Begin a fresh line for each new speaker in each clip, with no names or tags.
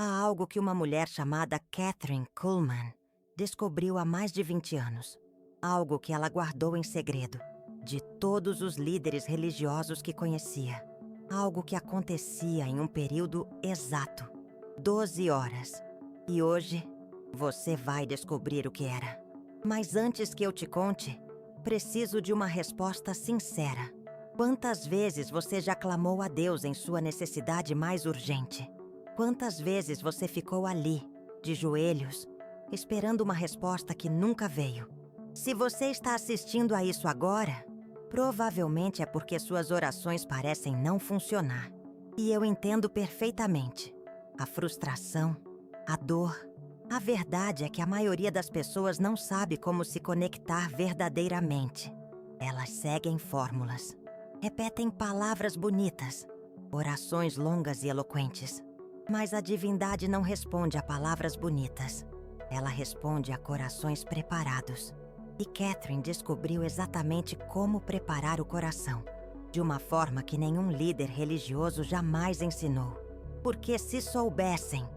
Há algo que uma mulher chamada Kathryn Kuhlman descobriu há mais de 20 anos. Algo que ela guardou em segredo de todos os líderes religiosos que conhecia. Algo que acontecia em um período exato, 12 horas. E hoje, você vai descobrir o que era. Mas antes que eu te conte, preciso de uma resposta sincera. Quantas vezes você já clamou a Deus em sua necessidade mais urgente? Quantas vezes você ficou ali, de joelhos, esperando uma resposta que nunca veio? Se você está assistindo a isso agora, provavelmente é porque suas orações parecem não funcionar. E eu entendo perfeitamente. A frustração, a dor. A verdade é que a maioria das pessoas não sabe como se conectar verdadeiramente. Elas seguem fórmulas. Repetem palavras bonitas, orações longas e eloquentes. Mas a divindade não responde a palavras bonitas. Ela responde a corações preparados. E Kathryn descobriu exatamente como preparar o coração, de uma forma que nenhum líder religioso jamais ensinou. Porque se soubessem,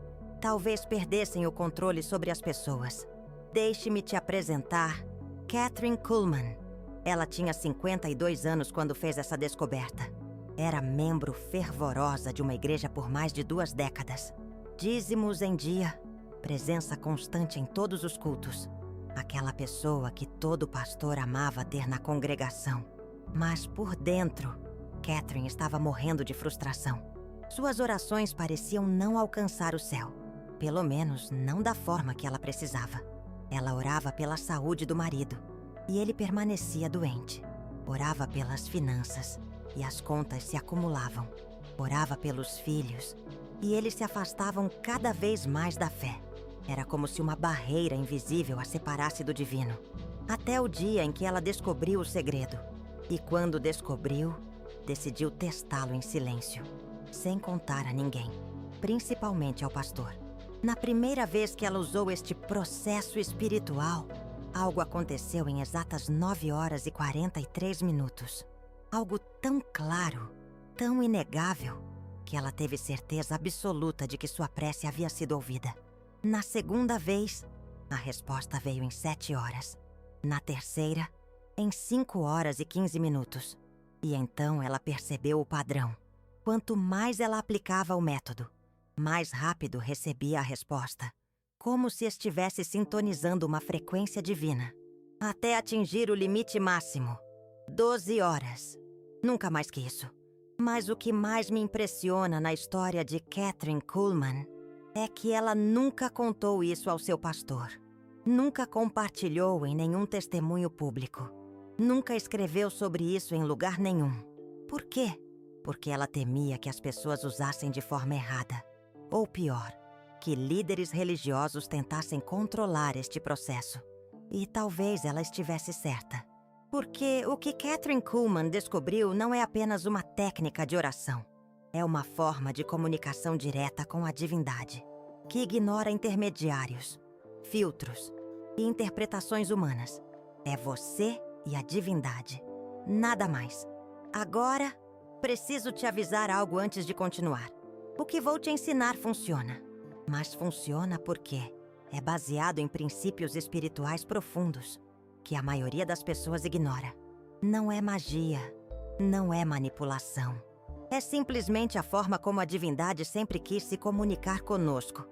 talvez perdessem o controle sobre as pessoas. Deixe-me te apresentar Kathryn Kuhlman. Ela tinha 52 anos quando fez essa descoberta. Era membro fervorosa de uma igreja por mais de 2 décadas. Dízimos em dia, presença constante em todos os cultos. Aquela pessoa que todo pastor amava ter na congregação. Mas por dentro, Kathryn estava morrendo de frustração. Suas orações pareciam não alcançar o céu. Pelo menos não da forma que ela precisava. Ela orava pela saúde do marido, e ele permanecia doente. Orava pelas finanças, e as contas se acumulavam. Orava pelos filhos, e eles se afastavam cada vez mais da fé. Era como se uma barreira invisível a separasse do divino. Até o dia em que ela descobriu o segredo. E quando descobriu, decidiu testá-lo em silêncio, sem contar a ninguém, principalmente ao pastor. Na primeira vez que ela usou este processo espiritual, algo aconteceu em exatas 9 horas e 43 minutos. Algo tão claro, tão inegável, que ela teve certeza absoluta de que sua prece havia sido ouvida. Na segunda vez, a resposta veio em 7 horas. Na terceira, em 5 horas e 15 minutos. E então ela percebeu o padrão. Quanto mais ela aplicava o método, mais rápido recebia a resposta. Como se estivesse sintonizando uma frequência divina. Até atingir o limite máximo. 12 horas. Nunca mais que isso. Mas o que mais me impressiona na história de Kathryn Kuhlman é que ela nunca contou isso ao seu pastor. Nunca compartilhou em nenhum testemunho público. Nunca escreveu sobre isso em lugar nenhum. Por quê? Porque ela temia que as pessoas usassem de forma errada. Ou pior, que líderes religiosos tentassem controlar este processo. E talvez ela estivesse certa. Porque o que Kathryn Kuhlman descobriu não é apenas uma técnica de oração. É uma forma de comunicação direta com a divindade, que ignora intermediários, filtros e interpretações humanas. É você e a divindade. Nada mais. Agora, preciso te avisar algo antes de continuar. O que vou te ensinar funciona. Mas funciona porque é baseado em princípios espirituais profundos, que a maioria das pessoas ignora. Não é magia, não é manipulação. É simplesmente a forma como a divindade sempre quis se comunicar conosco.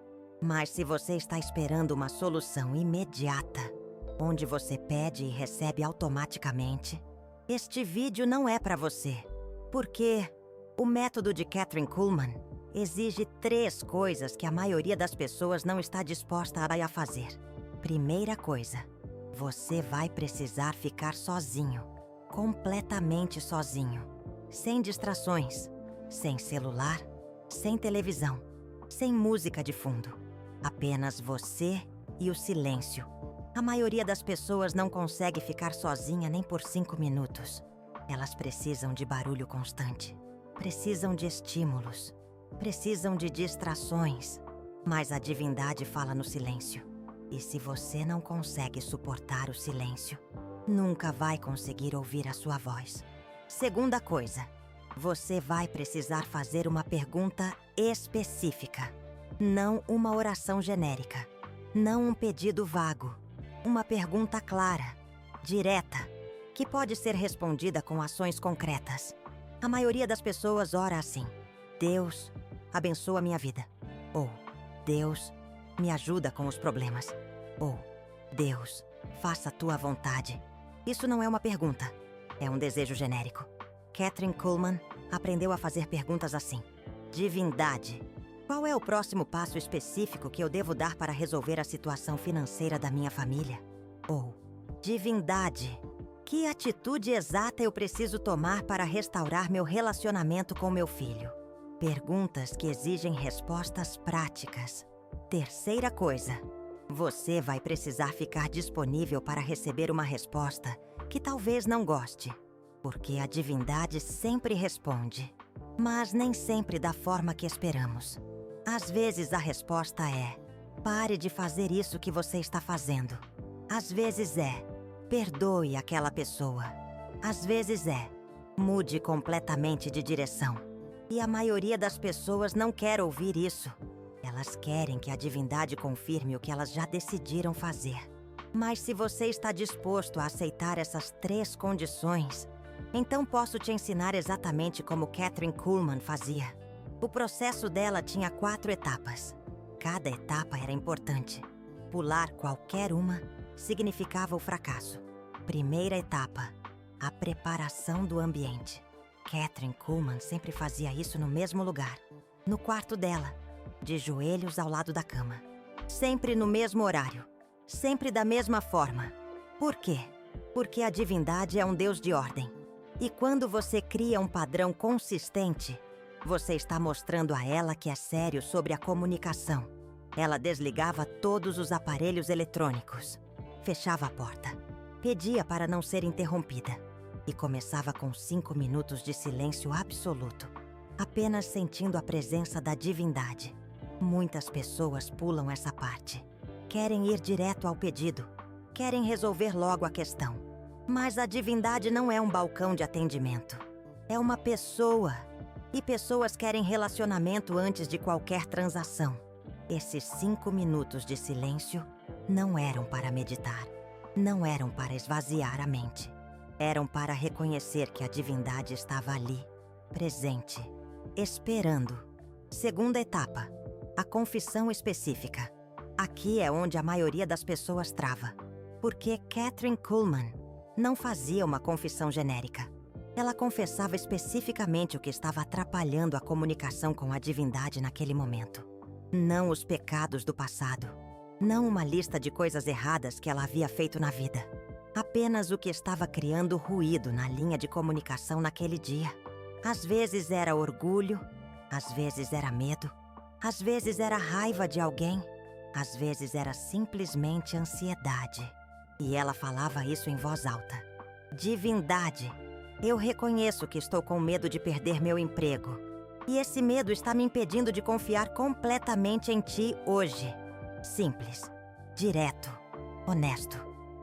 Mas se você está esperando uma solução imediata, onde você pede e recebe automaticamente, este vídeo não é para você. Porque o método de Kathryn Kuhlman exige 3 coisas que a maioria das pessoas não está disposta a fazer. Primeira coisa, você vai precisar ficar sozinho, completamente sozinho, sem distrações, sem celular, sem televisão, sem música de fundo. Apenas você e o silêncio. A maioria das pessoas não consegue ficar sozinha nem por 5 minutos. Elas precisam de barulho constante, precisam de estímulos, precisam de distrações. Mas a divindade fala no silêncio. E se você não consegue suportar o silêncio, nunca vai conseguir ouvir a sua voz. Segunda coisa, você vai precisar fazer uma pergunta específica. Não uma oração genérica. Não um pedido vago. Uma pergunta clara, direta, que pode ser respondida com ações concretas. A maioria das pessoas ora assim: Deus, abençoa minha vida. Ou Deus, me ajuda com os problemas. Ou Deus, faça a tua vontade. Isso não é uma pergunta, é um desejo genérico. Kathryn Kuhlman aprendeu a fazer perguntas assim: Divindade, qual é o próximo passo específico que eu devo dar para resolver a situação financeira da minha família? Ou Divindade, que atitude exata eu preciso tomar para restaurar meu relacionamento com meu filho? Perguntas que exigem respostas práticas. Terceira coisa, você vai precisar ficar disponível para receber uma resposta que talvez não goste, porque a divindade sempre responde, mas nem sempre da forma que esperamos. Às vezes a resposta é: pare de fazer isso que você está fazendo. Às vezes é: perdoe aquela pessoa. Às vezes é: mude completamente de direção. E a maioria das pessoas não quer ouvir isso. Elas querem que a divindade confirme o que elas já decidiram fazer. Mas se você está disposto a aceitar essas 3 condições, então posso te ensinar exatamente como Kathryn Kuhlman fazia. O processo dela tinha 4 etapas. Cada etapa era importante. Pular qualquer uma significava o fracasso. Primeira etapa: a preparação do ambiente. Kathryn Kuhlman sempre fazia isso no mesmo lugar, no quarto dela, de joelhos ao lado da cama. Sempre no mesmo horário, sempre da mesma forma. Por quê? Porque a divindade é um Deus de ordem. E quando você cria um padrão consistente, você está mostrando a ela que é sério sobre a comunicação. Ela desligava todos os aparelhos eletrônicos, fechava a porta, pedia para não ser interrompida e começava com 5 minutos de silêncio absoluto, apenas sentindo a presença da divindade. Muitas pessoas pulam essa parte. Querem ir direto ao pedido, querem resolver logo a questão. Mas a divindade não é um balcão de atendimento. É uma pessoa. E pessoas querem relacionamento antes de qualquer transação. Esses 5 minutos de silêncio não eram para meditar. Não eram para esvaziar a mente. Eram para reconhecer que a divindade estava ali, presente, esperando. Segunda etapa: a confissão específica. Aqui é onde a maioria das pessoas trava. Porque Kathryn Kuhlman não fazia uma confissão genérica. Ela confessava especificamente o que estava atrapalhando a comunicação com a divindade naquele momento. Não os pecados do passado. Não uma lista de coisas erradas que ela havia feito na vida. Apenas o que estava criando ruído na linha de comunicação naquele dia. Às vezes era orgulho, às vezes era medo, às vezes era raiva de alguém, às vezes era simplesmente ansiedade. E ela falava isso em voz alta. Divindade, eu reconheço que estou com medo de perder meu emprego. E esse medo está me impedindo de confiar completamente em ti hoje. Simples, direto, honesto.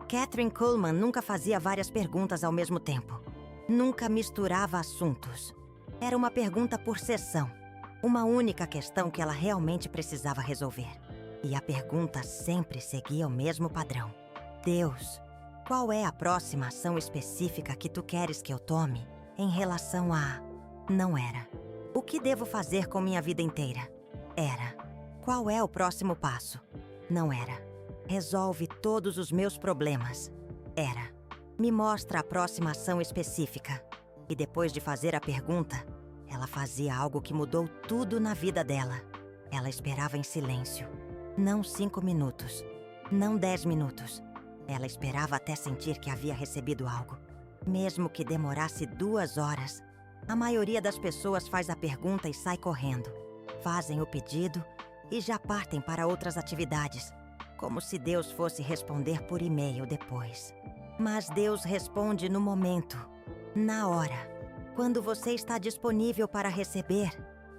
Kathryn Kuhlman nunca fazia várias perguntas ao mesmo tempo. Nunca misturava assuntos. Era uma pergunta por sessão. Uma única questão que ela realmente precisava resolver. E a pergunta sempre seguia o mesmo padrão. Deus, qual é a próxima ação específica que tu queres que eu tome em relação a... Não era. O que devo fazer com minha vida inteira? Era. Qual é o próximo passo? Não era. Resolve todos os meus problemas. Era. Me mostra a próxima ação específica. E depois de fazer a pergunta, ela fazia algo que mudou tudo na vida dela. Ela esperava em silêncio. Não 5 minutos. Não 10 minutos. Ela esperava até sentir que havia recebido algo. Mesmo que demorasse 2 horas. A maioria das pessoas faz a pergunta e sai correndo. Fazem o pedido e já partem para outras atividades. Como se Deus fosse responder por e-mail depois. Mas Deus responde no momento, na hora, quando você está disponível para receber.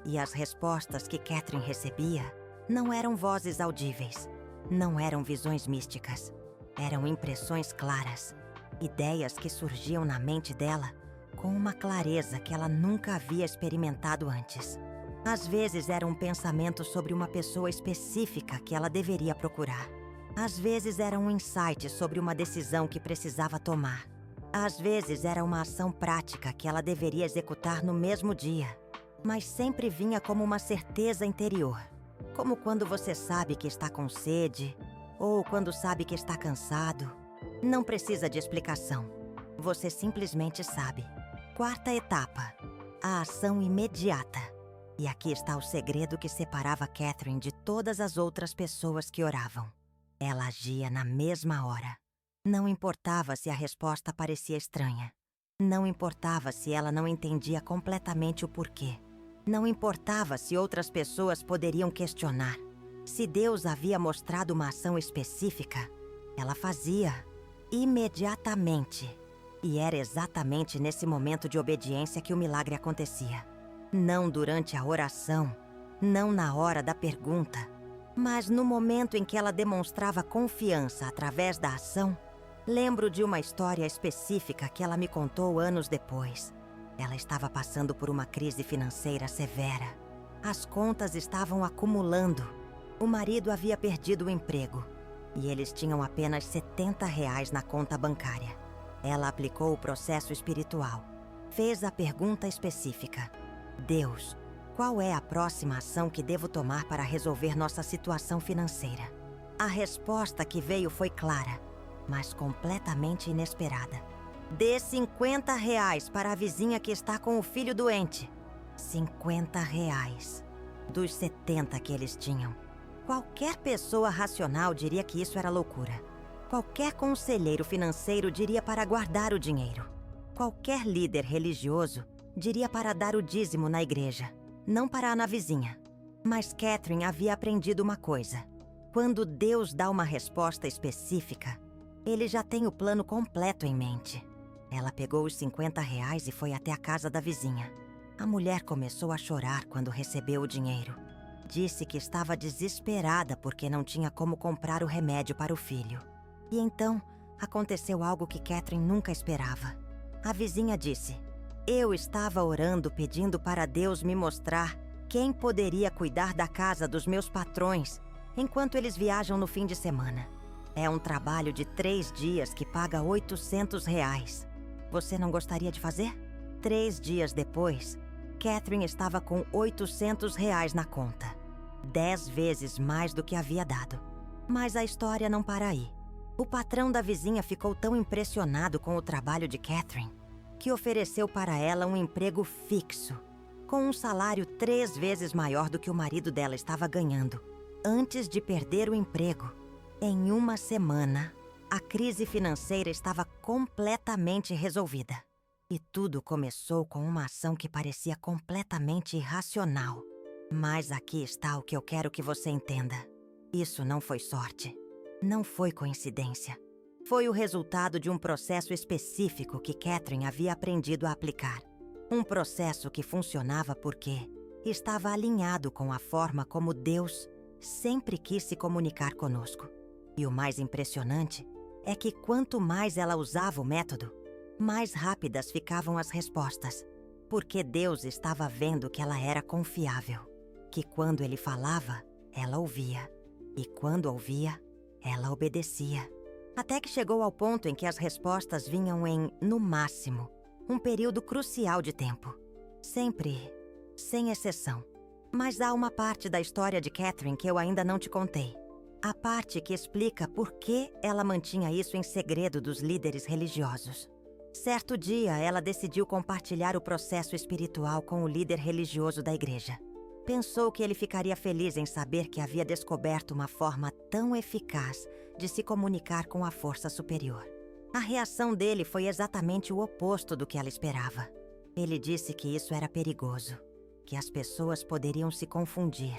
E as respostas que Kathryn recebia não eram vozes audíveis, não eram visões místicas, eram impressões claras, ideias que surgiam na mente dela com uma clareza que ela nunca havia experimentado antes. Às vezes era um pensamento sobre uma pessoa específica que ela deveria procurar. Às vezes era um insight sobre uma decisão que precisava tomar. Às vezes era uma ação prática que ela deveria executar no mesmo dia. Mas sempre vinha como uma certeza interior. Como quando você sabe que está com sede, ou quando sabe que está cansado. Não precisa de explicação. Você simplesmente sabe. Quarta etapa: a ação imediata. E aqui está o segredo que separava Catherine de todas as outras pessoas que oravam. Ela agia na mesma hora. Não importava se a resposta parecia estranha. Não importava se ela não entendia completamente o porquê. Não importava se outras pessoas poderiam questionar. Se Deus havia mostrado uma ação específica, ela fazia imediatamente. E era exatamente nesse momento de obediência que o milagre acontecia. Não durante a oração, não na hora da pergunta, mas no momento em que ela demonstrava confiança através da ação. Lembro de uma história específica que ela me contou anos depois. Ela estava passando por uma crise financeira severa. As contas estavam acumulando. O marido havia perdido o emprego e eles tinham apenas R$ 70 na conta bancária. Ela aplicou o processo espiritual. Fez a pergunta específica: Deus, qual é a próxima ação que devo tomar para resolver nossa situação financeira? A resposta que veio foi clara, mas completamente inesperada. Dê R$ 50 para a vizinha que está com o filho doente. R$ 50 dos 70 que eles tinham. Qualquer pessoa racional diria que isso era loucura. Qualquer conselheiro financeiro diria para guardar o dinheiro. Qualquer líder religioso diria para dar o dízimo na igreja, não para na vizinha. Mas Catherine havia aprendido uma coisa. Quando Deus dá uma resposta específica, Ele já tem o plano completo em mente. Ela pegou os R$ 50 e foi até a casa da vizinha. A mulher começou a chorar quando recebeu o dinheiro. Disse que estava desesperada porque não tinha como comprar o remédio para o filho. E então, aconteceu algo que Catherine nunca esperava. A vizinha disse: eu estava orando pedindo para Deus me mostrar quem poderia cuidar da casa dos meus patrões enquanto eles viajam no fim de semana. É um trabalho de 3 dias que paga R$ 800. Você não gostaria de fazer? 3 dias depois, Catherine estava com R$ 800 na conta. 10 vezes mais do que havia dado. Mas a história não para aí. O patrão da vizinha ficou tão impressionado com o trabalho de Catherine que ofereceu para ela um emprego fixo, com um salário 3 vezes maior do que o marido dela estava ganhando, antes de perder o emprego. Em uma semana, a crise financeira estava completamente resolvida. E tudo começou com uma ação que parecia completamente irracional. Mas aqui está o que eu quero que você entenda. Isso não foi sorte. Não foi coincidência. Foi o resultado de um processo específico que Catherine havia aprendido a aplicar. Um processo que funcionava porque estava alinhado com a forma como Deus sempre quis se comunicar conosco. E o mais impressionante é que quanto mais ela usava o método, mais rápidas ficavam as respostas, porque Deus estava vendo que ela era confiável, que quando ele falava, ela ouvia, e quando ouvia, ela obedecia. Até que chegou ao ponto em que as respostas vinham em, no máximo, um período crucial de tempo. Sempre, sem exceção. Mas há uma parte da história de Catherine que eu ainda não te contei. A parte que explica por que ela mantinha isso em segredo dos líderes religiosos. Certo dia, ela decidiu compartilhar o processo espiritual com o líder religioso da igreja. Pensou que ele ficaria feliz em saber que havia descoberto uma forma tão eficaz de se comunicar com a força superior. A reação dele foi exatamente o oposto do que ela esperava. Ele disse que isso era perigoso, que as pessoas poderiam se confundir,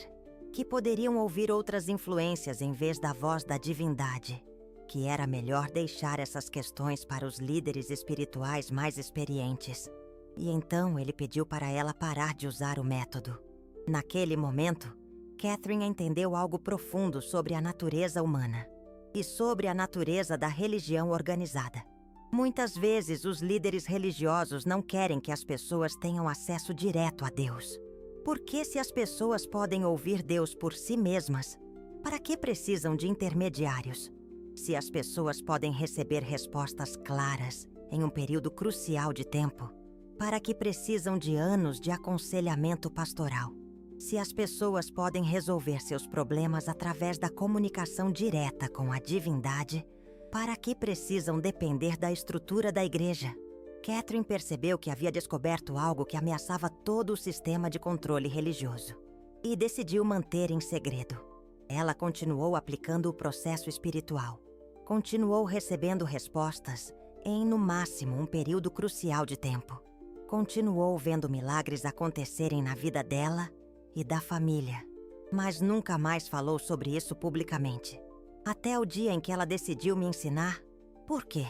que poderiam ouvir outras influências em vez da voz da divindade, que era melhor deixar essas questões para os líderes espirituais mais experientes. E então ele pediu para ela parar de usar o método. Naquele momento, Catherine entendeu algo profundo sobre a natureza humana e sobre a natureza da religião organizada. Muitas vezes, os líderes religiosos não querem que as pessoas tenham acesso direto a Deus. Porque se as pessoas podem ouvir Deus por si mesmas, para que precisam de intermediários? Se as pessoas podem receber respostas claras em um período crucial de tempo, para que precisam de anos de aconselhamento pastoral? Se as pessoas podem resolver seus problemas através da comunicação direta com a divindade, para que precisam depender da estrutura da igreja? Catherine percebeu que havia descoberto algo que ameaçava todo o sistema de controle religioso e decidiu manter em segredo. Ela continuou aplicando o processo espiritual, continuou recebendo respostas em, no máximo, um período crucial de tempo. Continuou vendo milagres acontecerem na vida dela e da família, mas nunca mais falou sobre isso publicamente. Até o dia em que ela decidiu me ensinar. Por quê?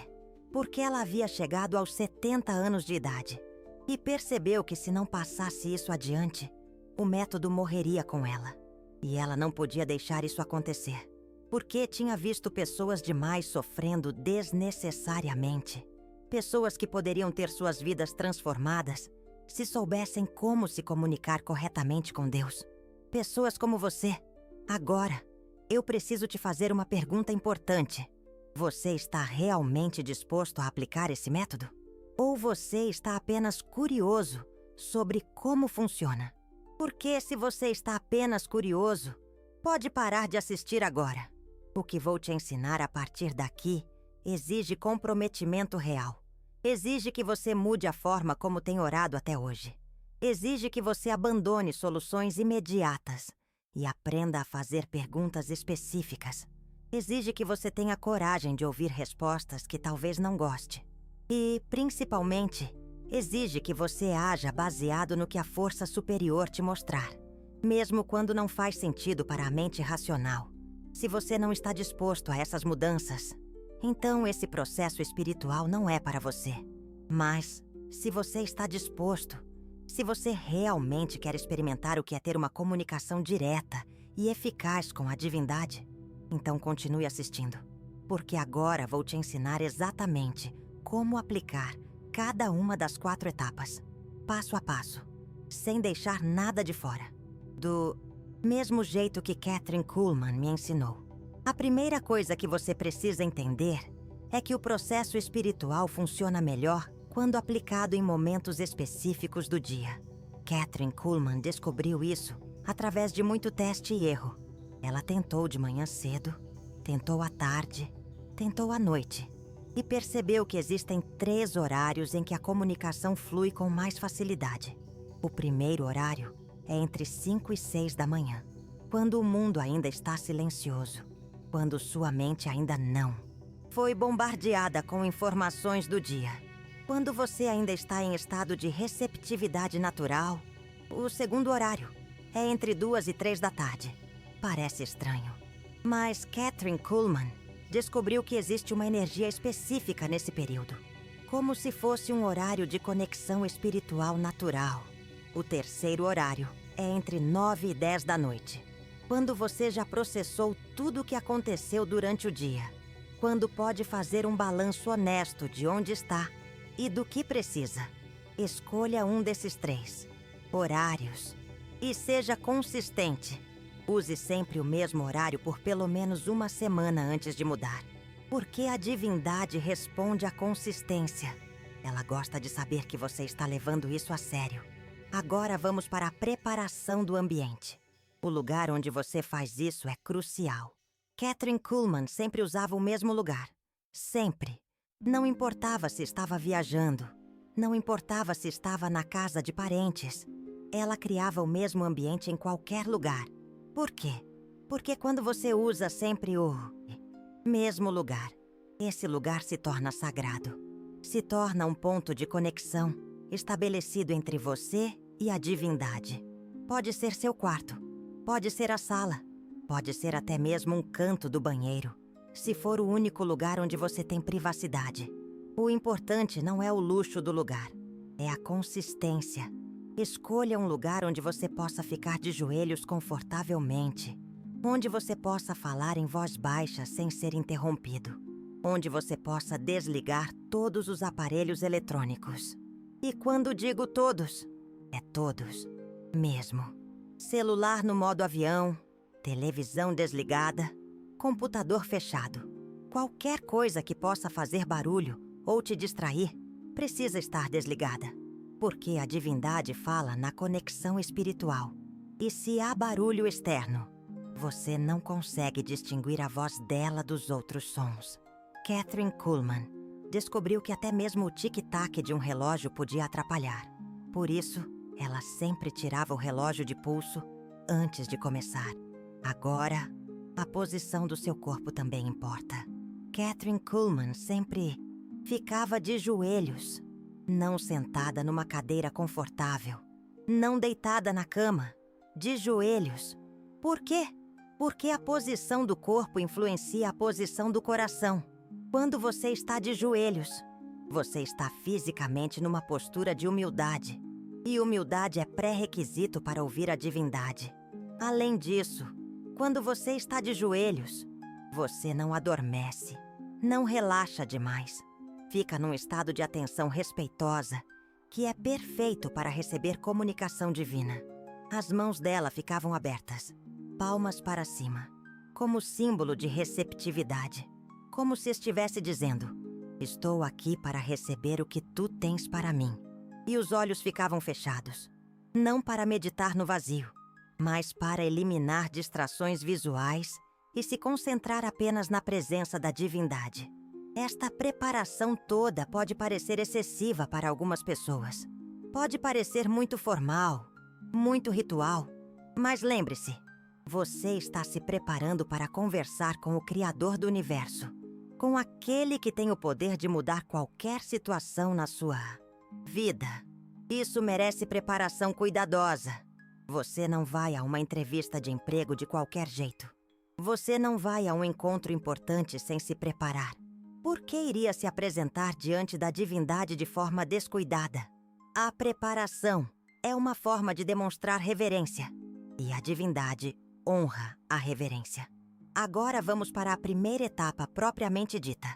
Porque ela havia chegado aos 70 anos de idade e percebeu que se não passasse isso adiante, o método morreria com ela. E ela não podia deixar isso acontecer, porque tinha visto pessoas demais sofrendo desnecessariamente. Pessoas que poderiam ter suas vidas transformadas se soubessem como se comunicar corretamente com Deus. Pessoas como você. Agora, eu preciso te fazer uma pergunta importante. Você está realmente disposto a aplicar esse método? Ou você está apenas curioso sobre como funciona? Porque se você está apenas curioso, pode parar de assistir agora. O que vou te ensinar a partir daqui exige comprometimento real. Exige que você mude a forma como tem orado até hoje. Exige que você abandone soluções imediatas e aprenda a fazer perguntas específicas. Exige que você tenha coragem de ouvir respostas que talvez não goste. E, principalmente, exige que você haja baseado no que a força superior te mostrar, mesmo quando não faz sentido para a mente racional. Se você não está disposto a essas mudanças, então esse processo espiritual não é para você. Mas, se você está disposto, se você realmente quer experimentar o que é ter uma comunicação direta e eficaz com a divindade, então continue assistindo, porque agora vou te ensinar exatamente como aplicar cada uma das 4 etapas, passo a passo, sem deixar nada de fora, do mesmo jeito que Kathryn Kuhlman me ensinou. A primeira coisa que você precisa entender é que o processo espiritual funciona melhor quando aplicado em momentos específicos do dia. Kathryn Kuhlman descobriu isso através de muito teste e erro. Ela tentou de manhã cedo, tentou à tarde, tentou à noite e percebeu que existem 3 horários em que a comunicação flui com mais facilidade. O primeiro horário é entre 5 e 6 da manhã, quando o mundo ainda está silencioso, quando sua mente ainda não foi bombardeada com informações do dia. Quando você ainda está em estado de receptividade natural. O segundo horário é entre 2 e 3 da tarde. Parece estranho, mas Kathryn Kuhlman descobriu que existe uma energia específica nesse período, como se fosse um horário de conexão espiritual natural. O terceiro horário é entre 9 e 10 da noite, quando você já processou tudo o que aconteceu durante o dia, quando pode fazer um balanço honesto de onde está e do que precisa. Escolha um desses 3 horários e seja consistente. Use sempre o mesmo horário por pelo menos uma semana antes de mudar, porque a divindade responde à consistência. Ela gosta de saber que você está levando isso a sério. Agora vamos para a preparação do ambiente. O lugar onde você faz isso é crucial. Kathryn Kuhlman sempre usava o mesmo lugar. Sempre. Não importava se estava viajando. Não importava se estava na casa de parentes. Ela criava o mesmo ambiente em qualquer lugar. Por quê? Porque quando você usa sempre o mesmo lugar, esse lugar se torna sagrado. Se torna um ponto de conexão estabelecido entre você e a divindade. Pode ser seu quarto, pode ser a sala, pode ser até mesmo um canto do banheiro, se for o único lugar onde você tem privacidade. O importante não é o luxo do lugar, é a consistência. Escolha um lugar onde você possa ficar de joelhos confortavelmente, onde você possa falar em voz baixa sem ser interrompido, onde você possa desligar todos os aparelhos eletrônicos. E quando digo todos, é todos. Mesmo. Celular no modo avião, televisão desligada, computador fechado. Qualquer coisa que possa fazer barulho ou te distrair precisa estar desligada. Porque a divindade fala na conexão espiritual. E se há barulho externo, você não consegue distinguir a voz dela dos outros sons. Kathryn Kuhlman descobriu que até mesmo o tic-tac de um relógio podia atrapalhar. Por isso, ela sempre tirava o relógio de pulso antes de começar. Agora, a posição do seu corpo também importa. Kathryn Kuhlman sempre ficava de joelhos, não sentada numa cadeira confortável, não deitada na cama, de joelhos. Por quê? Porque a posição do corpo influencia a posição do coração. Quando você está de joelhos, você está fisicamente numa postura de humildade. E humildade é pré-requisito para ouvir a divindade. Além disso, quando você está de joelhos, você não adormece, não relaxa demais. Fica num estado de atenção respeitosa, que é perfeito para receber comunicação divina. As mãos dela ficavam abertas, palmas para cima, como símbolo de receptividade. Como se estivesse dizendo: estou aqui para receber o que tu tens para mim. E os olhos ficavam fechados, não para meditar no vazio, mas para eliminar distrações visuais e se concentrar apenas na presença da divindade. Esta preparação toda pode parecer excessiva para algumas pessoas. Pode parecer muito formal, muito ritual, mas lembre-se, você está se preparando para conversar com o Criador do Universo, com aquele que tem o poder de mudar qualquer situação na sua vida. Isso merece preparação cuidadosa. Você não vai a uma entrevista de emprego de qualquer jeito. Você não vai a um encontro importante sem se preparar. Por que iria se apresentar diante da divindade de forma descuidada? A preparação é uma forma de demonstrar reverência. E a divindade honra a reverência. Agora vamos para a primeira etapa propriamente dita.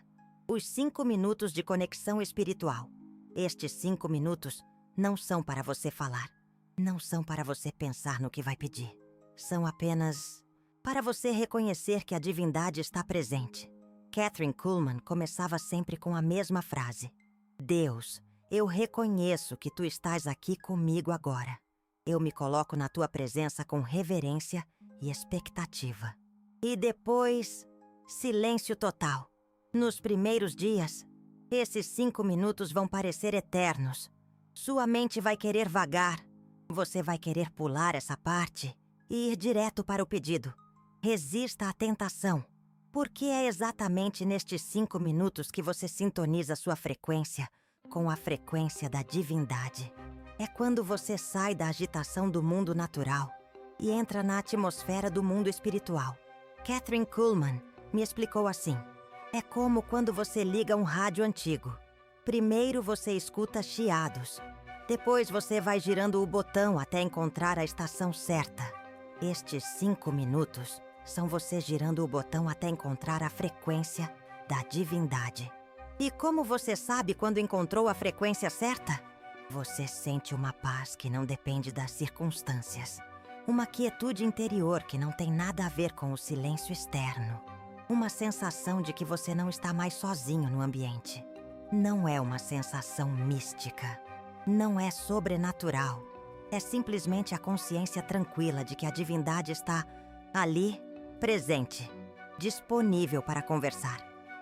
Os 5 minutos de conexão espiritual. Estes 5 minutos não são para você falar. Não são para você pensar no que vai pedir. São apenas para você reconhecer que a divindade está presente. Kathryn Kuhlman começava sempre com a mesma frase: Deus, eu reconheço que tu estás aqui comigo agora. Eu me coloco na tua presença com reverência e expectativa. E depois, silêncio total. Nos primeiros dias, esses 5 minutos vão parecer eternos. Sua mente vai querer vagar. Você vai querer pular essa parte e ir direto para o pedido. Resista à tentação, porque é exatamente nestes 5 minutos que você sintoniza sua frequência com a frequência da divindade. É quando você sai da agitação do mundo natural e entra na atmosfera do mundo espiritual. Kathryn Kuhlman me explicou assim: é como quando você liga um rádio antigo. Primeiro você escuta chiados. Depois você vai girando o botão até encontrar a estação certa. Estes 5 minutos são você girando o botão até encontrar a frequência da divindade. E como você sabe quando encontrou a frequência certa? Você sente uma paz que não depende das circunstâncias. Uma quietude interior que não tem nada a ver com o silêncio externo. Uma sensação de que você não está mais sozinho no ambiente. Não é uma sensação mística. Não é sobrenatural. É simplesmente a consciência tranquila de que a divindade está ali, presente, disponível para conversar.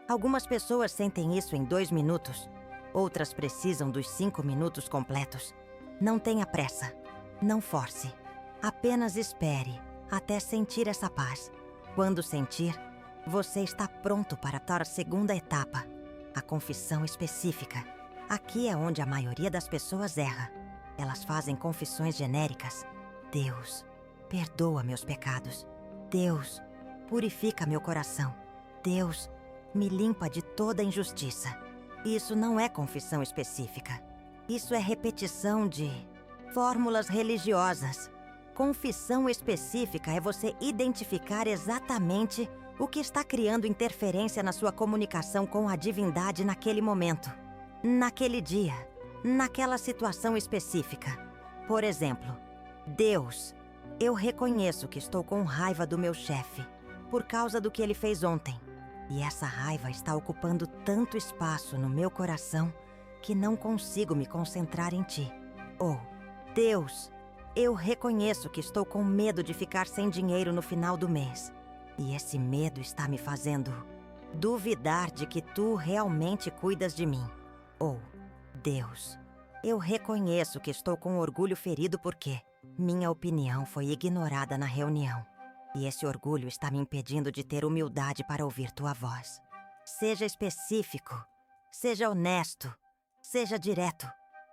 Algumas pessoas sentem isso em 2 minutos. Outras precisam dos 5 minutos completos. Não tenha pressa. Não force. Apenas espere até sentir essa paz. Quando sentir, você está pronto para a segunda etapa, a confissão específica. Aqui é onde a maioria das pessoas erra. Elas fazem confissões genéricas. Deus, perdoa meus pecados. Deus, purifica meu coração. Deus, me limpa de toda injustiça. Isso não é confissão específica. Isso é repetição de fórmulas religiosas. Confissão específica é você identificar exatamente o que está criando interferência na sua comunicação com a divindade naquele momento, naquele dia, naquela situação específica. Por exemplo, Deus, eu reconheço que estou com raiva do meu chefe por causa do que ele fez ontem. E essa raiva está ocupando tanto espaço no meu coração que não consigo me concentrar em ti. Ou, Deus, eu reconheço que estou com medo de ficar sem dinheiro no final do mês. E esse medo está me fazendo duvidar de que tu realmente cuidas de mim. Ou, Deus, eu reconheço que estou com orgulho ferido porque minha opinião foi ignorada na reunião. E esse orgulho está me impedindo de ter humildade para ouvir tua voz. Seja específico, seja honesto, seja direto,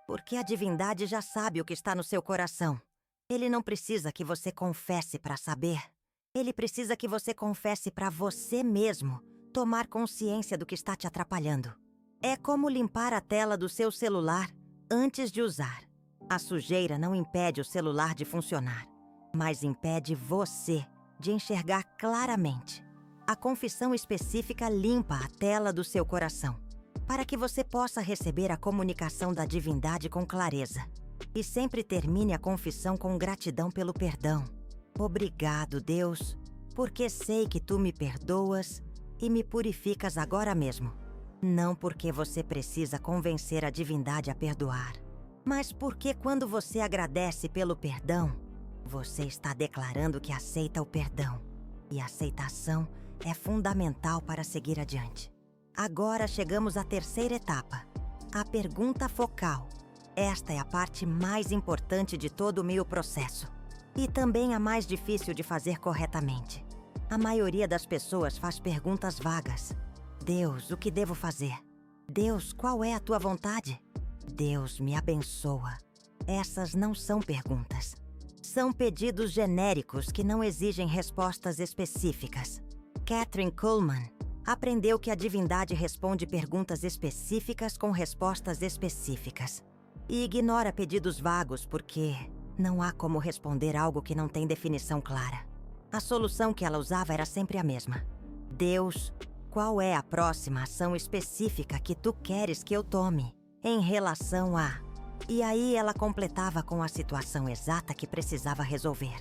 porque a divindade já sabe o que está no seu coração. Ele não precisa que você confesse para saber. Ele precisa que você confesse para você mesmo tomar consciência do que está te atrapalhando. É como limpar a tela do seu celular antes de usar. A sujeira não impede o celular de funcionar, mas impede você de enxergar claramente. A confissão específica limpa a tela do seu coração, para que você possa receber a comunicação da divindade com clareza. E sempre termine a confissão com gratidão pelo perdão. Obrigado, Deus, porque sei que tu me perdoas e me purificas agora mesmo. Não porque você precisa convencer a divindade a perdoar, mas porque quando você agradece pelo perdão, você está declarando que aceita o perdão. E a aceitação é fundamental para seguir adiante. Agora chegamos à terceira etapa, a pergunta focal. Esta é a parte mais importante de todo o meu processo. E também a mais difícil de fazer corretamente. A maioria das pessoas faz perguntas vagas. Deus, o que devo fazer? Deus, qual é a tua vontade? Deus, me abençoa. Essas não são perguntas. São pedidos genéricos que não exigem respostas específicas. Kathryn Kuhlman aprendeu que a divindade responde perguntas específicas com respostas específicas. E ignora pedidos vagos porque não há como responder algo que não tem definição clara. A solução que ela usava era sempre a mesma. Deus, qual é a próxima ação específica que tu queres que eu tome em relação a... E aí ela completava com a situação exata que precisava resolver.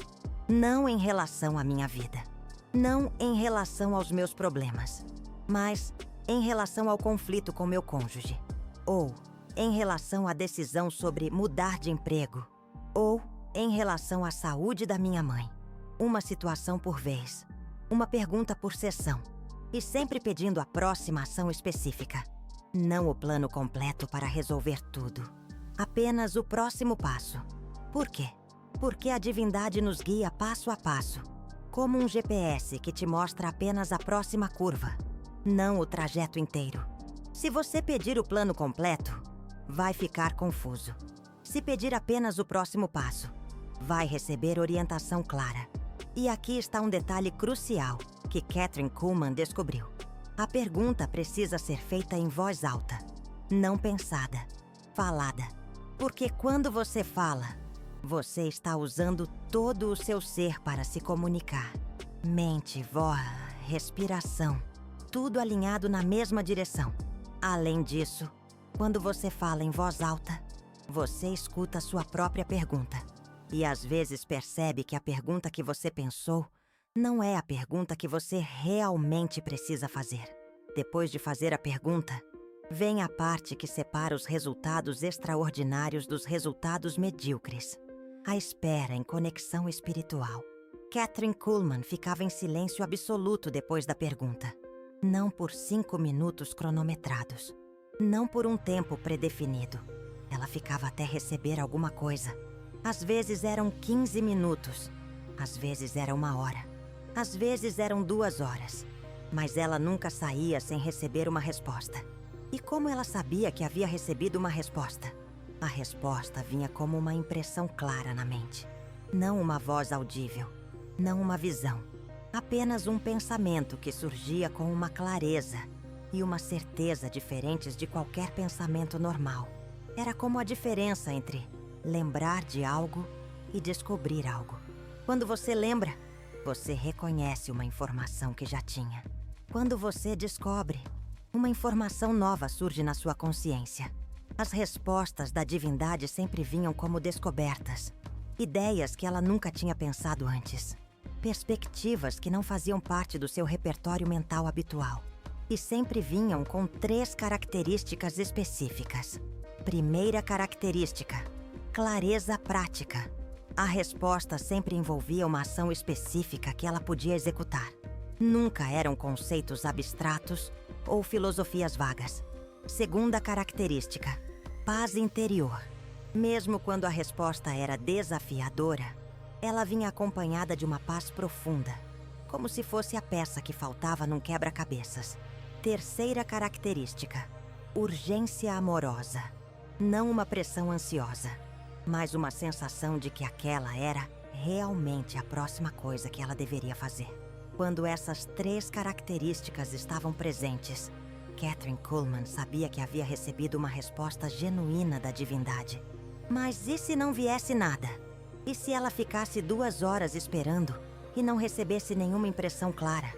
Não em relação à minha vida. Não em relação aos meus problemas. Mas em relação ao conflito com meu cônjuge. Ou em relação à decisão sobre mudar de emprego. Ou em relação à saúde da minha mãe. Uma situação por vez. Uma pergunta por sessão. E sempre pedindo a próxima ação específica. Não o plano completo para resolver tudo. Apenas o próximo passo. Por quê? Porque a divindade nos guia passo a passo, como um GPS que te mostra apenas a próxima curva, não o trajeto inteiro. Se você pedir o plano completo, vai ficar confuso. Se pedir apenas o próximo passo, vai receber orientação clara. E aqui está um detalhe crucial que Kathryn Kuhlman descobriu. A pergunta precisa ser feita em voz alta, não pensada, falada. Porque quando você fala, você está usando todo o seu ser para se comunicar. Mente, voz, respiração, tudo alinhado na mesma direção. Além disso, quando você fala em voz alta, você escuta a sua própria pergunta. E às vezes percebe que a pergunta que você pensou não é a pergunta que você realmente precisa fazer. Depois de fazer a pergunta, vem a parte que separa os resultados extraordinários dos resultados medíocres. A espera em conexão espiritual. Kathryn Kuhlman ficava em silêncio absoluto depois da pergunta. Não por 5 minutos cronometrados. Não por um tempo predefinido. Ela ficava até receber alguma coisa. Às vezes eram 15 minutos. Às vezes era 1 hora. Às vezes eram 2 horas. Mas ela nunca saía sem receber uma resposta. E como ela sabia que havia recebido uma resposta? A resposta vinha como uma impressão clara na mente. Não uma voz audível. Não uma visão. Apenas um pensamento que surgia com uma clareza e uma certeza diferentes de qualquer pensamento normal. Era como a diferença entre lembrar de algo e descobrir algo. Quando você lembra, você reconhece uma informação que já tinha. Quando você descobre, uma informação nova surge na sua consciência. As respostas da divindade sempre vinham como descobertas. Ideias que ela nunca tinha pensado antes. Perspectivas que não faziam parte do seu repertório mental habitual. E sempre vinham com 3 características específicas. Primeira característica: clareza prática. A resposta sempre envolvia uma ação específica que ela podia executar. Nunca eram conceitos abstratos ou filosofias vagas. Segunda característica: paz interior. Mesmo quando a resposta era desafiadora, ela vinha acompanhada de uma paz profunda, como se fosse a peça que faltava num quebra-cabeças. Terceira característica: urgência amorosa. Não uma pressão ansiosa, mas uma sensação de que aquela era realmente a próxima coisa que ela deveria fazer. Quando essas 3 características estavam presentes, Katherine Kuhlman sabia que havia recebido uma resposta genuína da divindade. Mas e se não viesse nada? E se ela ficasse 2 horas esperando e não recebesse nenhuma impressão clara?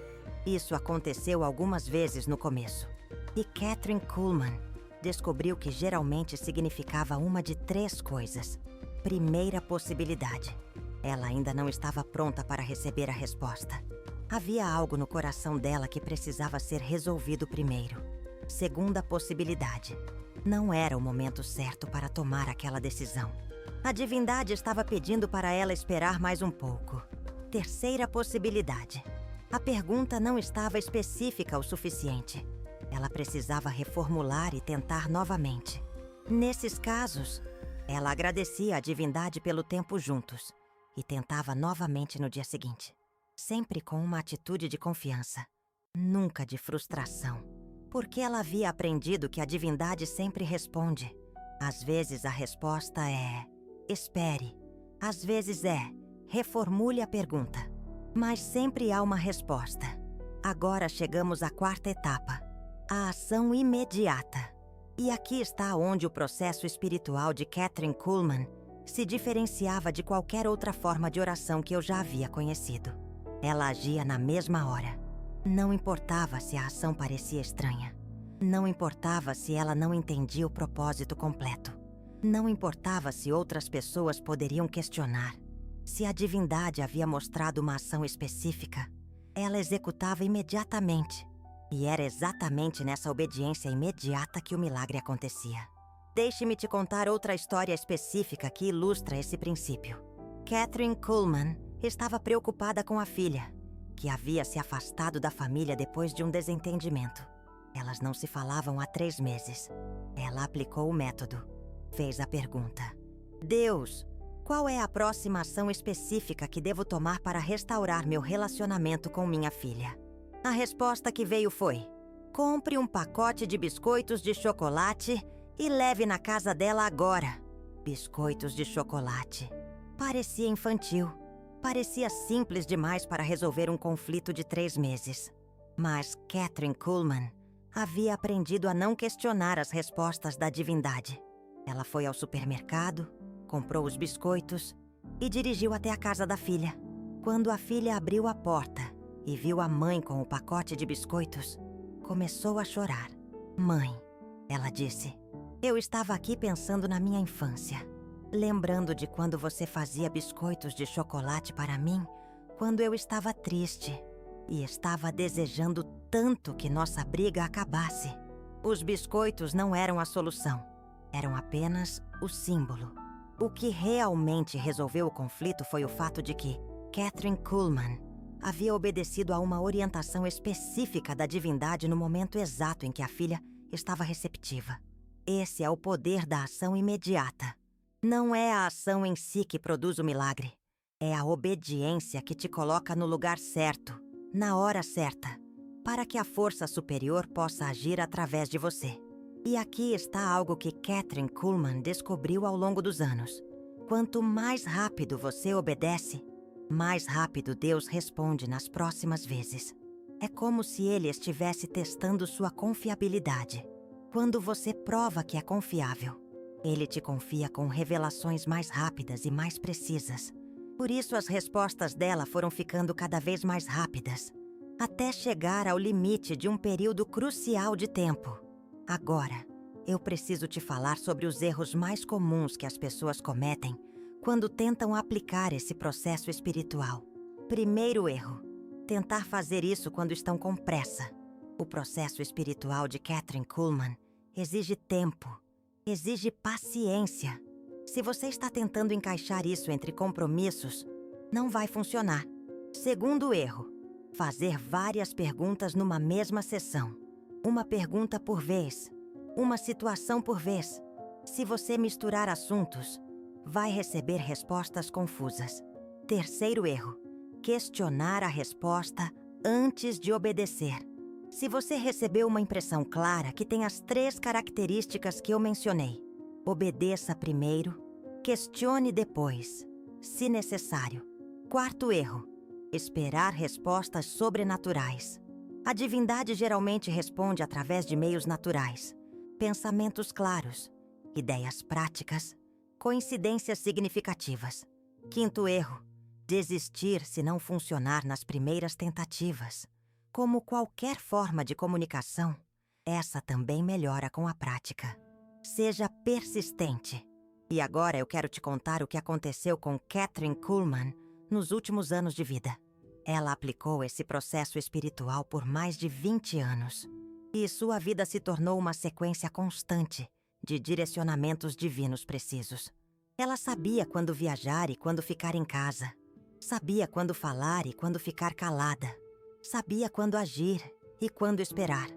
Isso aconteceu algumas vezes no começo. E Katherine Kuhlman descobriu que geralmente significava uma de 3 coisas. Primeira possibilidade: ela ainda não estava pronta para receber a resposta. Havia algo no coração dela que precisava ser resolvido primeiro. Segunda possibilidade: não era o momento certo para tomar aquela decisão. A divindade estava pedindo para ela esperar mais um pouco. Terceira possibilidade: a pergunta não estava específica o suficiente. Ela precisava reformular e tentar novamente. Nesses casos, ela agradecia a divindade pelo tempo juntos e tentava novamente no dia seguinte. Sempre com uma atitude de confiança, nunca de frustração. Porque ela havia aprendido que a divindade sempre responde. Às vezes a resposta é: espere. Às vezes é: reformule a pergunta. Mas sempre há uma resposta. Agora chegamos à 4ª etapa: a ação imediata. E aqui está onde o processo espiritual de Katherine Kuhlman se diferenciava de qualquer outra forma de oração que eu já havia conhecido. Ela agia na mesma hora. Não importava se a ação parecia estranha. Não importava se ela não entendia o propósito completo. Não importava se outras pessoas poderiam questionar. Se a divindade havia mostrado uma ação específica, ela executava imediatamente. E era exatamente nessa obediência imediata que o milagre acontecia. Deixe-me te contar outra história específica que ilustra esse princípio. Katherine Kuhlman estava preocupada com a filha, que havia se afastado da família depois de um desentendimento. Elas não se falavam há 3 meses. Ela aplicou o método. Fez a pergunta: Deus, qual é a próxima ação específica que devo tomar para restaurar meu relacionamento com minha filha? A resposta que veio foi: compre um pacote de biscoitos de chocolate e leve na casa dela agora. Biscoitos de chocolate. Parecia infantil. Parecia simples demais para resolver um conflito de 3 meses. Mas Katherine Kuhlman havia aprendido a não questionar as respostas da divindade. Ela foi ao supermercado, comprou os biscoitos e dirigiu até a casa da filha. Quando a filha abriu a porta e viu a mãe com o pacote de biscoitos, começou a chorar. Mãe, ela disse, eu estava aqui pensando na minha infância, lembrando de quando você fazia biscoitos de chocolate para mim, quando eu estava triste e estava desejando tanto que nossa briga acabasse. Os biscoitos não eram a solução, eram apenas o símbolo. O que realmente resolveu o conflito foi o fato de que Katherine Kuhlman havia obedecido a uma orientação específica da divindade no momento exato em que a filha estava receptiva. Esse é o poder da ação imediata. Não é a ação em si que produz o milagre. É a obediência que te coloca no lugar certo, na hora certa, para que a força superior possa agir através de você. E aqui está algo que Katherine Kuhlman descobriu ao longo dos anos. Quanto mais rápido você obedece, mais rápido Deus responde nas próximas vezes. É como se Ele estivesse testando sua confiabilidade. Quando você prova que é confiável, Ele te confia com revelações mais rápidas e mais precisas. Por isso as respostas dela foram ficando cada vez mais rápidas, até chegar ao limite de um período crucial de tempo. Agora, eu preciso te falar sobre os erros mais comuns que as pessoas cometem quando tentam aplicar esse processo espiritual. Primeiro erro: tentar fazer isso quando estão com pressa. O processo espiritual de Kathryn Kuhlman exige tempo, exige paciência. Se você está tentando encaixar isso entre compromissos, não vai funcionar. Segundo erro: fazer várias perguntas numa mesma sessão. Uma pergunta por vez, uma situação por vez. Se você misturar assuntos, vai receber respostas confusas. Terceiro erro: questionar a resposta antes de obedecer. Se você recebeu uma impressão clara que tem as 3 características que eu mencionei, obedeça primeiro, questione depois, se necessário. Quarto erro: esperar respostas sobrenaturais. A divindade geralmente responde através de meios naturais, pensamentos claros, ideias práticas, coincidências significativas. Quinto erro: desistir se não funcionar nas primeiras tentativas. Como qualquer forma de comunicação, essa também melhora com a prática. Seja persistente. E agora eu quero te contar o que aconteceu com Kathryn Kuhlman nos últimos anos de vida. Ela aplicou esse processo espiritual por mais de 20 anos. E sua vida se tornou uma sequência constante de direcionamentos divinos precisos. Ela sabia quando viajar e quando ficar em casa. Sabia quando falar e quando ficar calada. Sabia quando agir e quando esperar.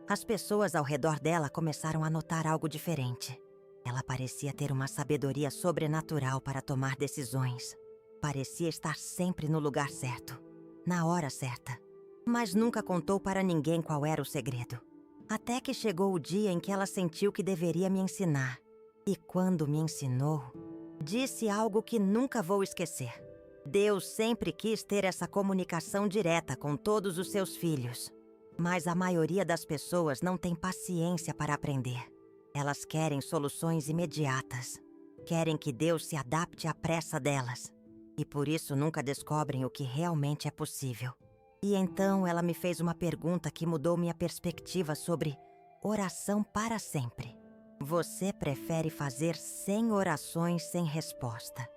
As pessoas ao redor dela começaram a notar algo diferente. Ela parecia ter uma sabedoria sobrenatural para tomar decisões. Parecia estar sempre no lugar certo, na hora certa. Mas nunca contou para ninguém qual era o segredo. Até que chegou o dia em que ela sentiu que deveria me ensinar. E quando me ensinou, disse algo que nunca vou esquecer. Deus sempre quis ter essa comunicação direta com todos os seus filhos. Mas a maioria das pessoas não tem paciência para aprender. Elas querem soluções imediatas. Querem que Deus se adapte à pressa delas. E por isso nunca descobrem o que realmente é possível. E então ela me fez uma pergunta que mudou minha perspectiva sobre oração para sempre. Você prefere fazer 100 orações sem resposta?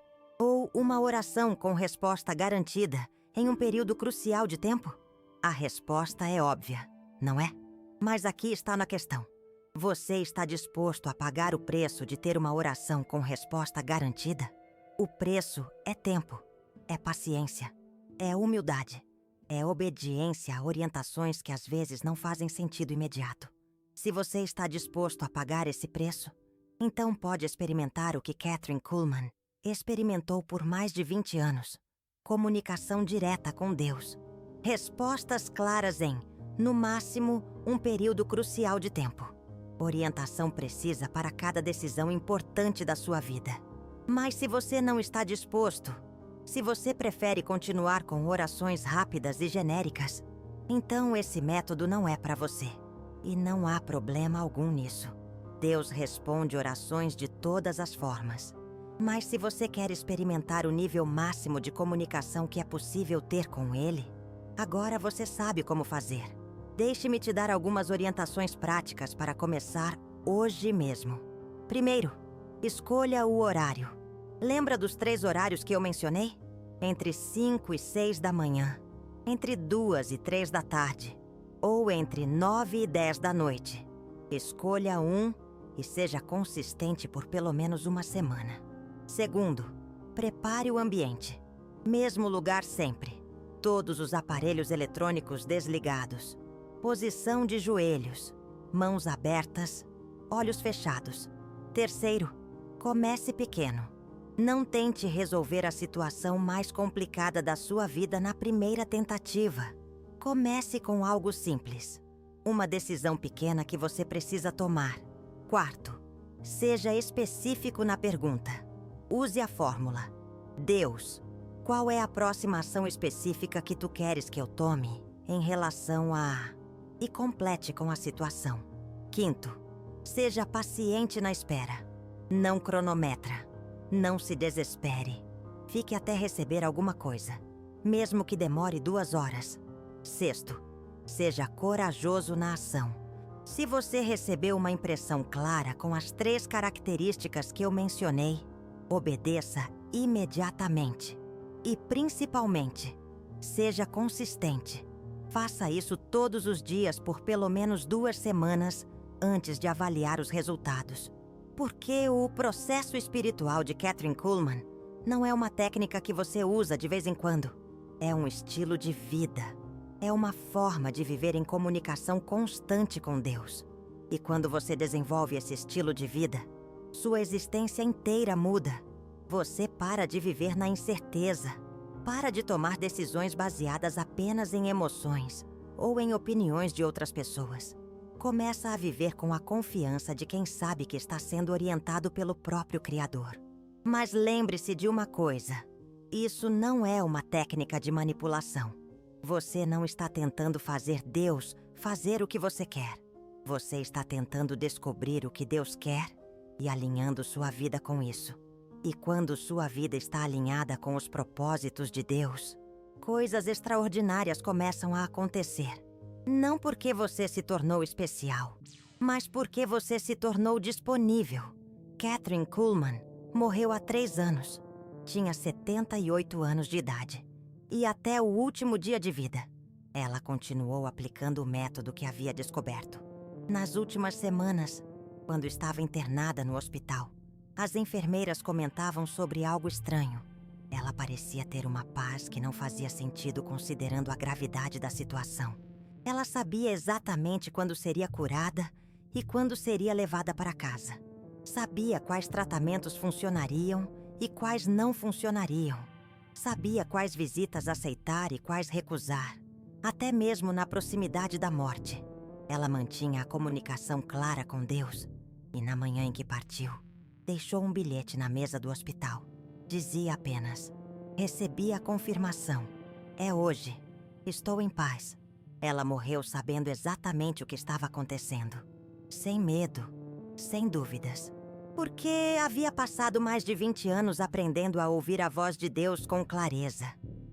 Ou uma oração com resposta garantida em um período crucial de tempo? A resposta é óbvia, não é? Mas aqui está na questão. Você está disposto a pagar o preço de ter uma oração com resposta garantida? O preço é tempo, é paciência, é humildade, é obediência a orientações que às vezes não fazem sentido imediato. Se você está disposto a pagar esse preço, então pode experimentar o que Kathryn Kuhlman experimentou por mais de 20 anos. Comunicação direta com Deus. Respostas claras em, no máximo, um período crucial de tempo. Orientação precisa para cada decisão importante da sua vida. Mas se você não está disposto, se você prefere continuar com orações rápidas e genéricas, então esse método não é para você. E não há problema algum nisso. Deus responde orações de todas as formas. Mas se você quer experimentar o nível máximo de comunicação que é possível ter com Ele, agora você sabe como fazer. Deixe-me te dar algumas orientações práticas para começar hoje mesmo. Primeiro, escolha o horário. Lembra dos 3 horários que eu mencionei? Entre 5 e 6 da manhã, entre 2 e 3 da tarde, ou entre 9 e 10 da noite. Escolha um e seja consistente por pelo menos uma semana. Segundo, prepare o ambiente. Mesmo lugar sempre. Todos os aparelhos eletrônicos desligados. Posição de joelhos, mãos abertas, olhos fechados. Terceiro, comece pequeno. Não tente resolver a situação mais complicada da sua vida na primeira tentativa. Comece com algo simples. Uma decisão pequena que você precisa tomar. Quarto, seja específico na pergunta. Use a fórmula. Deus, qual é a próxima ação específica que tu queres que eu tome em relação a... E complete com a situação. Quinto, seja paciente na espera. Não cronometra. Não se desespere. Fique até receber alguma coisa, mesmo que demore 2 horas. Sexto, seja corajoso na ação. Se você recebeu uma impressão clara com as 3 características que eu mencionei, obedeça imediatamente. E, principalmente, seja consistente. Faça isso todos os dias por pelo menos 2 semanas antes de avaliar os resultados. Porque o processo espiritual de Kathryn Kuhlman não é uma técnica que você usa de vez em quando. É um estilo de vida. É uma forma de viver em comunicação constante com Deus. E quando você desenvolve esse estilo de vida, sua existência inteira muda. Você para de viver na incerteza. Para de tomar decisões baseadas apenas em emoções ou em opiniões de outras pessoas. Começa a viver com a confiança de quem sabe que está sendo orientado pelo próprio Criador. Mas lembre-se de uma coisa: isso não é uma técnica de manipulação. Você não está tentando fazer Deus fazer o que você quer. Você está tentando descobrir o que Deus quer e alinhando sua vida com isso. E quando sua vida está alinhada com os propósitos de Deus, coisas extraordinárias começam a acontecer. Não porque você se tornou especial, mas porque você se tornou disponível. Kathryn Kuhlman morreu há 3 anos. Tinha 78 anos de idade. E até o último dia de vida, ela continuou aplicando o método que havia descoberto. Nas últimas semanas, quando estava internada no hospital, as enfermeiras comentavam sobre algo estranho. Ela parecia ter uma paz que não fazia sentido considerando a gravidade da situação. Ela sabia exatamente quando seria curada e quando seria levada para casa. Sabia quais tratamentos funcionariam e quais não funcionariam. Sabia quais visitas aceitar e quais recusar, até mesmo na proximidade da morte. Ela mantinha a comunicação clara com Deus e na manhã em que partiu, deixou um bilhete na mesa do hospital. Dizia apenas: "Recebi a confirmação. É hoje. Estou em paz." Ela morreu sabendo exatamente o que estava acontecendo. Sem medo, sem dúvidas. Porque havia passado mais de 20 anos aprendendo a ouvir a voz de Deus com clareza.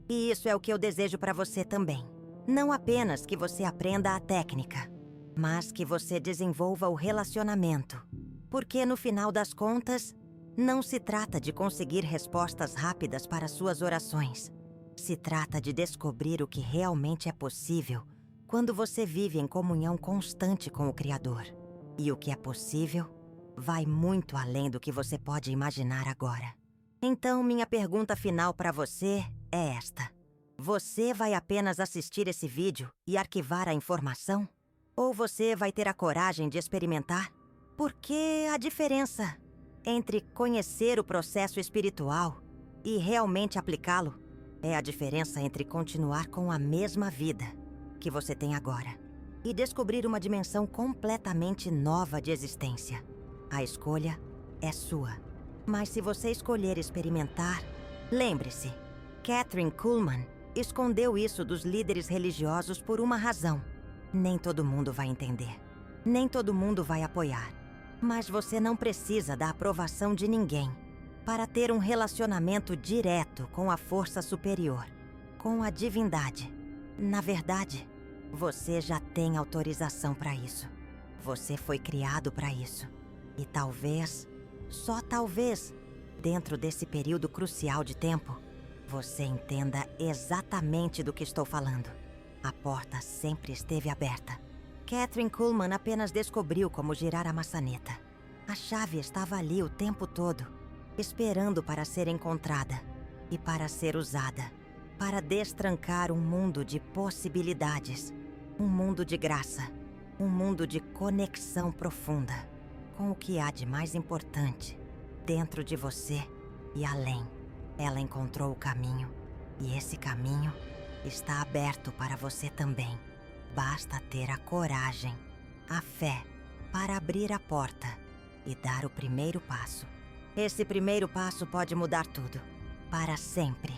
E isso é o que eu desejo para você também. Não apenas que você aprenda a técnica, mas que você desenvolva o relacionamento. Porque no final das contas, não se trata de conseguir respostas rápidas para suas orações. Se trata de descobrir o que realmente é possível quando você vive em comunhão constante com o Criador. E o que é possível vai muito além do que você pode imaginar agora. Então, minha pergunta final para você é esta: você vai apenas assistir esse vídeo e arquivar a informação? Ou você vai ter a coragem de experimentar? Porque a diferença entre conhecer o processo espiritual e realmente aplicá-lo é a diferença entre continuar com a mesma vida que você tem agora e descobrir uma dimensão completamente nova de existência. A escolha é sua. Mas se você escolher experimentar, lembre-se, Kathryn Kuhlman escondeu isso dos líderes religiosos por uma razão. Nem todo mundo vai entender. Nem todo mundo vai apoiar. Mas você não precisa da aprovação de ninguém para ter um relacionamento direto com a força superior, com a divindade. Na verdade, você já tem autorização para isso. Você foi criado para isso. E talvez, só talvez, dentro desse período crucial de tempo, você entenda exatamente do que estou falando. A porta sempre esteve aberta. Kathryn Kuhlman apenas descobriu como girar a maçaneta. A chave estava ali o tempo todo, esperando para ser encontrada e para ser usada, para destrancar um mundo de possibilidades, um mundo de graça, um mundo de conexão profunda com o que há de mais importante dentro de você e além. Ela encontrou o caminho, e esse caminho está aberto para você também. Basta ter a coragem, a fé, para abrir a porta e dar o primeiro passo. Esse primeiro passo pode mudar tudo, para sempre.